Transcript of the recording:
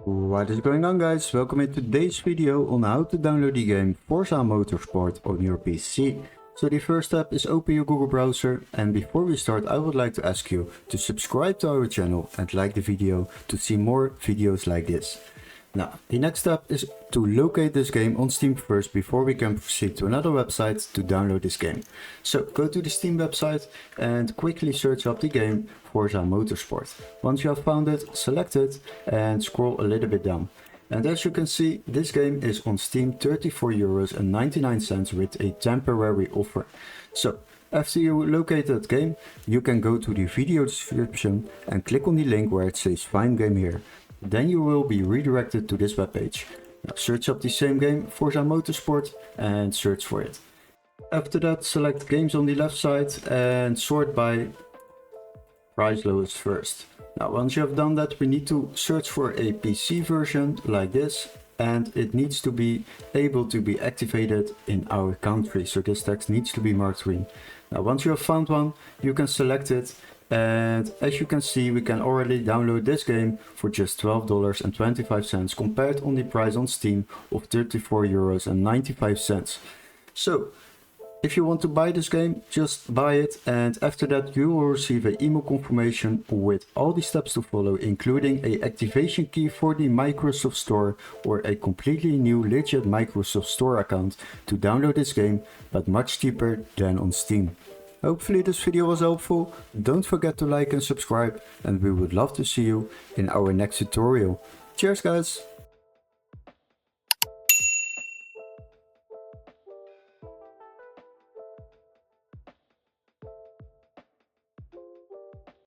What is going on, guys? Welcome in today's video on how to download the game Forza Motorsport on your PC. So the first step is open your Google browser, and before we start I would like to ask you to subscribe to our channel and like the video to see more videos like this. Now, the next step is to locate this game on Steam first before we can proceed to another website to download this game. So go to the Steam website and quickly search up the game Forza Motorsport. Once you have found it, select it and scroll a little bit down. And as you can see, this game is on Steam €34.99 with a temporary offer. So after you locate that game, you can go to the video description and click on the link where it says find game here. Then you will be redirected to this webpage. Now search up the same game, Forza Motorsport, and search for it. After that, select games on the left side and sort by price lowest first. Now once you have done that, we need to search for a PC version like this, and it needs to be able to be activated in our country. So this text needs to be marked green. Now once you have found one, you can select it. And as you can see, we can already download this game for just $12.25 compared on the price on Steam of €34.95. So if you want to buy this game, just buy it, and after that you will receive an email confirmation with all the steps to follow, including a activation key for the Microsoft Store or a completely new legit Microsoft Store account to download this game, but much cheaper than on Steam. Hopefully this video was helpful. Don't forget to like and subscribe, and we would love to see you in our next tutorial. Cheers, guys!